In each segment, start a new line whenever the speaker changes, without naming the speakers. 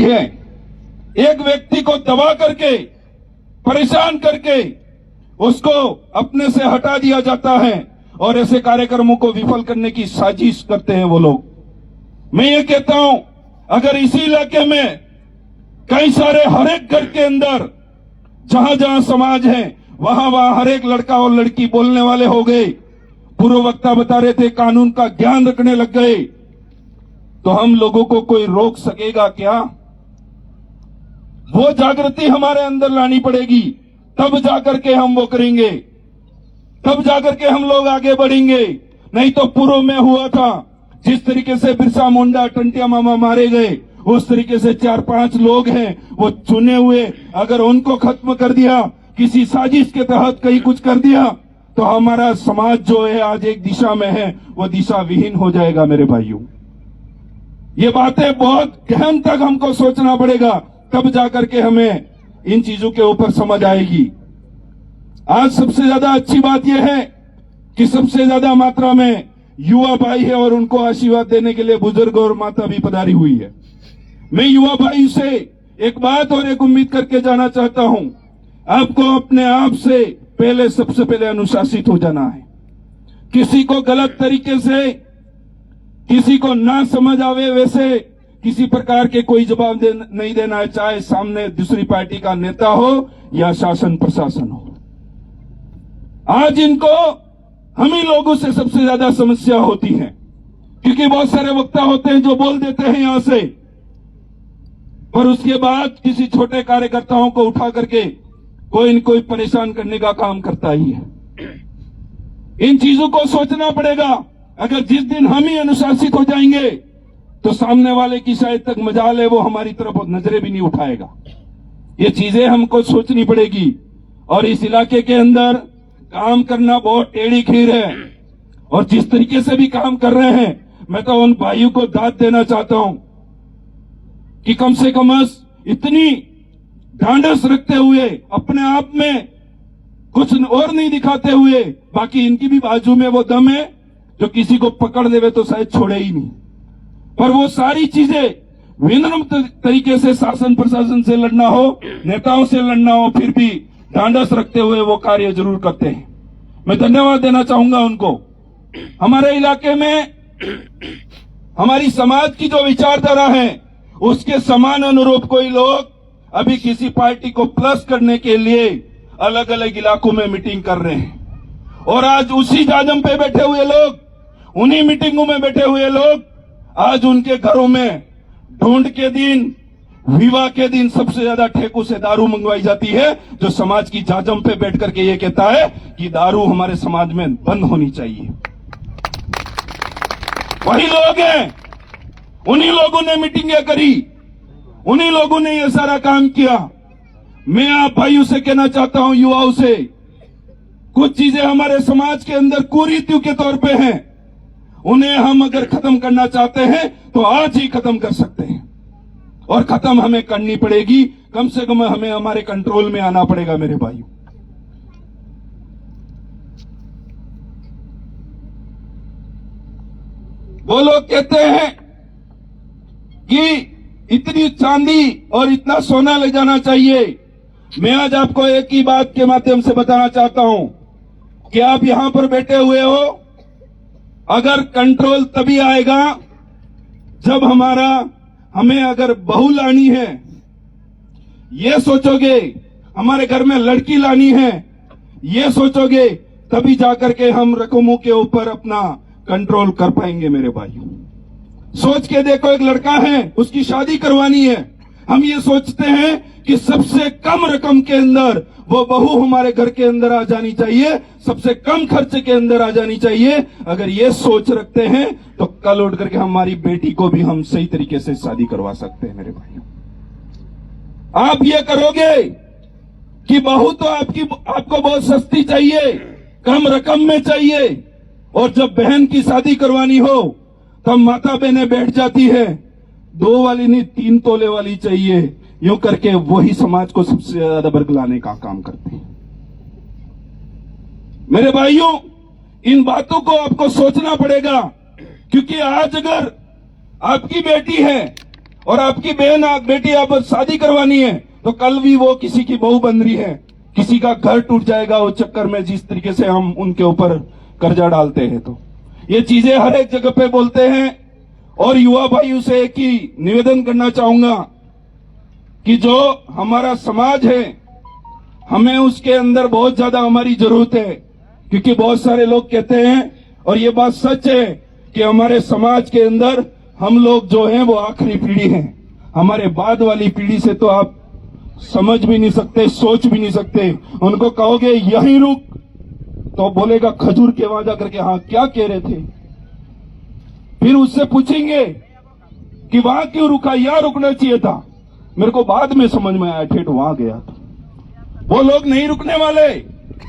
है। एक व्यक्ति को दबा करके, परेशान करके उसको अपने से हटा दिया जाता है और ऐसे कार्यक्रमों को विफल करने की साजिश करते हैं वो लोग। मैं ये कहता हूं, अगर इसी इलाके में कई सारे हर एक घर के अंदर जहां जहां समाज है वहां वहां हर एक लड़का और लड़की बोलने वाले हो गए, पूर्व वक्ता बता रहे थे कानून का ज्ञान रखने लग गए, तो हम लोगों को कोई रोक सकेगा क्या? वो जागृति हमारे अंदर लानी पड़ेगी, तब जाकर के हम वो करेंगे, तब जाकर के हम लोग आगे बढ़ेंगे। नहीं तो पूर्व में हुआ था, जिस तरीके से बिरसा मुंडा, टंटिया मामा मारे गए, उस तरीके से 4-5 लोग हैं वो चुने हुए, अगर उनको खत्म कर दिया, किसी साजिश के तहत कहीं कुछ कर दिया, तो हमारा समाज जो है आज एक दिशा में है वो दिशा विहीन हो जाएगा। मेरे भाइयों, ये बातें बहुत गहन तक हमको सोचना पड़ेगा, तब जाकर के हमें इन चीजों के ऊपर समझ आएगी। आज सबसे ज्यादा अच्छी बात यह है कि सबसे ज्यादा मात्रा में युवा भाई है और उनको आशीर्वाद देने के लिए बुजुर्ग और माता भी पधारी हुई है। मैं युवा भाई से एक बात और एक उम्मीद करके जाना चाहता हूं, आपको अपने आप से पहले सबसे पहले अनुशासित हो जाना है। किसी को गलत तरीके से, किसी को ना समझ आवे वैसे किसी प्रकार के कोई जवाब नहीं देना है, चाहे सामने दूसरी पार्टी का नेता हो या शासन प्रशासन हो। आज इनको हम ही लोगों से सबसे ज्यादा समस्या होती है, क्योंकि बहुत सारे वक्ता होते हैं जो बोल देते हैं यहां से, पर उसके बाद किसी छोटे कार्यकर्ताओं को उठा करके कोई न कोई परेशान करने का काम करता ही है। इन चीजों को सोचना पड़ेगा। अगर जिस दिन हम ही अनुशासित हो जाएंगे तो सामने वाले की शायद तक मजाल है वो हमारी तरफ नजरें भी नहीं उठाएगा। ये चीजें हमको सोचनी पड़ेगी। और इस इलाके के अंदर काम करना बहुत टेढ़ी खीर है, और जिस तरीके से भी काम कर रहे हैं, मैं तो उन भाइयों को दाद देना चाहता हूं कि कम से कम इतनी ढांढस रखते हुए, अपने आप में कुछ और नहीं दिखाते हुए, बाकी इनकी भी बाजू में वो दम है जो किसी को पकड़ देवे तो शायद छोड़े ही नहीं, पर वो सारी चीजें विनम्र तरीके से शासन प्रशासन से लड़ना हो, नेताओं से लड़ना हो, फिर भी ढांढस रखते हुए वो कार्य जरूर करते हैं। मैं धन्यवाद देना चाहूंगा उनको। हमारे इलाके में हमारी समाज की जो विचारधारा है उसके समान अनुरूप कोई लोग अभी किसी पार्टी को प्लस करने के लिए अलग अलग इलाकों में मीटिंग कर रहे हैं, और आज उसी जाजम पे बैठे हुए लोग, उन्हीं मीटिंगों में बैठे हुए लोग आज उनके घरों में ढूंढ के दिन, विवाह के दिन सबसे ज्यादा ठेकों से दारू मंगवाई जाती है, जो समाज की जाजम पे बैठ करके ये कहता है कि दारू हमारे समाज में बंद होनी चाहिए। वही लोग हैं, उन्हीं लोगों ने मीटिंगें करी, उन्हीं लोगों ने ये सारा काम किया। मैं आप भाइयों से कहना चाहता हूं, युवाओं से, कुछ चीजें हमारे समाज के अंदर कुरीतियों के तौर पे हैं, उन्हें हम अगर खत्म करना चाहते हैं तो आज ही खत्म कर सकते हैं, और खत्म हमें करनी पड़ेगी। कम से कम हमें हमारे कंट्रोल में आना पड़ेगा। मेरे भाइयों, वो लोग कहते हैं कि इतनी चांदी और इतना सोना ले जाना चाहिए। मैं आज आपको एक ही बात के माध्यम से बताना चाहता हूं कि आप यहां पर बैठे हुए हो, अगर कंट्रोल तभी आएगा जब हमें अगर बहू लानी है, ये सोचोगे, हमारे घर में लड़की लानी है, ये सोचोगे, तभी जाकर के हम रकमों के ऊपर अपना कंट्रोल कर पाएंगे। मेरे भाइयों, सोच के देखो, एक लड़का है, उसकी शादी करवानी है, हम ये सोचते हैं कि सबसे कम रकम के अंदर वो बहू हमारे घर के अंदर आ जानी चाहिए, सबसे कम खर्चे के अंदर आ जानी चाहिए। अगर ये सोच रखते हैं तो कल उठ करके हमारी बेटी को भी हम सही तरीके से शादी करवा सकते हैं। मेरे भाइयों, आप ये करोगे कि बहू तो आपको बहुत सस्ती चाहिए, कम रकम में चाहिए, और जब बहन की शादी करवानी हो तब माता बहनें बैठ जाती है, 2 वाली नहीं 3 तोले वाली चाहिए, यूं करके वही समाज को सबसे ज्यादा बरगलाने का काम करते हैं। मेरे भाइयों, इन बातों को आपको सोचना पड़ेगा, क्योंकि आज अगर आपकी बेटी है और आपकी बहन बेटी आप शादी करवानी है तो कल भी वो किसी की बहू बन रही है, किसी का घर टूट जाएगा उस चक्कर में, जिस तरीके से हम उनके ऊपर कर्जा डालते हैं। तो ये चीजें हर एक जगह पे बोलते हैं। और युवा भाइयों से एक ही निवेदन करना चाहूंगा कि जो हमारा समाज है, हमें उसके अंदर बहुत ज्यादा हमारी जरूरत है, क्योंकि बहुत सारे लोग कहते हैं और ये बात सच है कि हमारे समाज के अंदर हम लोग जो हैं वो आखिरी पीढ़ी हैं। हमारे बाद वाली पीढ़ी से तो आप समझ भी नहीं सकते, सोच भी नहीं सकते। उनको कहोगे यहीं रुक तो बोलेगा खजूर के वहां जाकर के हाँ क्या कह रहे थे। फिर उससे पूछेंगे कि वहां क्यों रुका, यहां रुकना चाहिए था। मेरे को बाद में समझ में आया ठेठ वहां गया था। वो लोग नहीं रुकने वाले।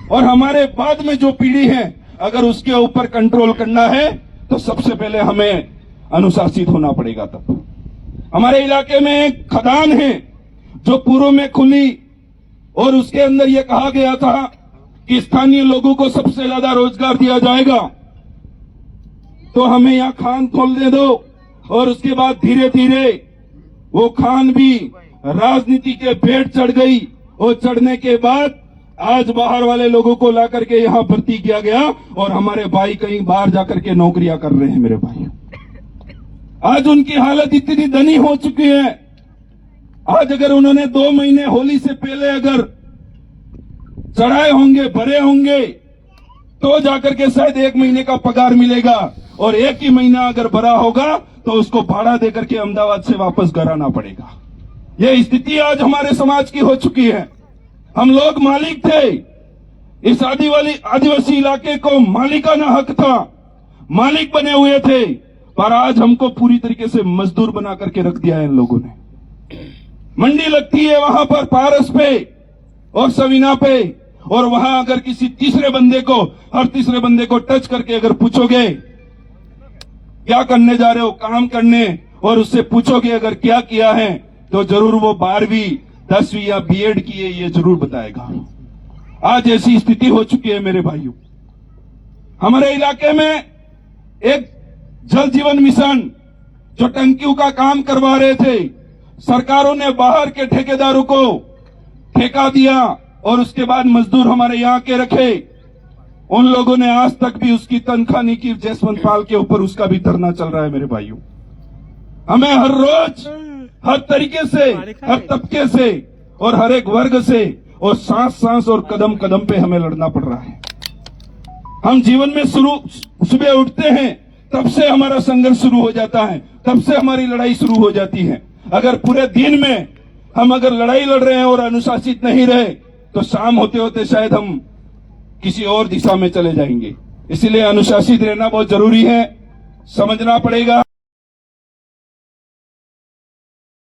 और हमारे बाद में जो पीढ़ी है, अगर उसके ऊपर कंट्रोल करना है तो सबसे पहले हमें अनुशासित होना पड़ेगा। तब हमारे इलाके में एक खदान है जो पूर्व में खुली और उसके अंदर यह कहा गया था कि स्थानीय लोगों को सबसे ज्यादा रोजगार दिया जाएगा, तो हमें यहां खान खोलने दो। और उसके बाद धीरे धीरे वो खान भी राजनीति के भेंट चढ़ गई और चढ़ने के बाद आज बाहर वाले लोगों को ला करके यहां भर्ती किया गया और हमारे भाई कहीं बाहर जाकर के नौकरियां कर रहे हैं। मेरे भाई, आज उनकी हालत इतनी दनी हो चुकी है। आज अगर उन्होंने 2 महीने होली से पहले अगर चढ़ाए होंगे, भरे होंगे, तो जाकर के शायद 1 महीने का पगार मिलेगा। और 1 ही महीना अगर भरा होगा तो उसको भाड़ा देकर के अहमदाबाद से वापस घर आना पड़ेगा। यह स्थिति आज हमारे समाज की हो चुकी है। हम लोग मालिक थे, इस आदिवासी इलाके को मालिकाना हक था, मालिक बने हुए थे, पर आज हमको पूरी तरीके से मजदूर बना करके रख दिया है इन लोगों ने। मंडी लगती है वहां पर पारस पे और सवीना पे, और वहां अगर किसी तीसरे बंदे को, हर तीसरे बंदे को टच करके अगर पूछोगे क्या करने जा रहे हो, काम करने, और उससे पूछोगे अगर क्या किया है, तो जरूर वो 12वीं 10वीं या बीएड की है ये जरूर बताएगा। आज ऐसी स्थिति हो चुकी है मेरे भाइयों। हमारे इलाके में एक जल जीवन मिशन जो टंकियों का काम करवा रहे थे, सरकारों ने बाहर के ठेकेदारों को ठेका दिया और उसके बाद मजदूर हमारे यहाँ के रखे। उन लोगों ने आज तक भी उसकी तनख्वाह नहीं की। जसवंत पाल के ऊपर उसका भी धरना चल रहा है मेरे भाइयों। हमें हर रोज हर तरीके से, हर तबके से और हर एक वर्ग से और सांस सांस और कदम कदम पे हमें लड़ना पड़ रहा है। हम जीवन में सुबह उठते हैं तब से हमारा संघर्ष शुरू हो जाता है, तब से हमारी लड़ाई शुरू हो जाती है। अगर पूरे दिन में हम अगर लड़ाई लड़ रहे हैं और अनुशासित नहीं रहे तो शाम होते होते शायद हम किसी और दिशा में चले जाएंगे। इसलिए अनुशासित रहना बहुत जरूरी है, समझना पड़ेगा।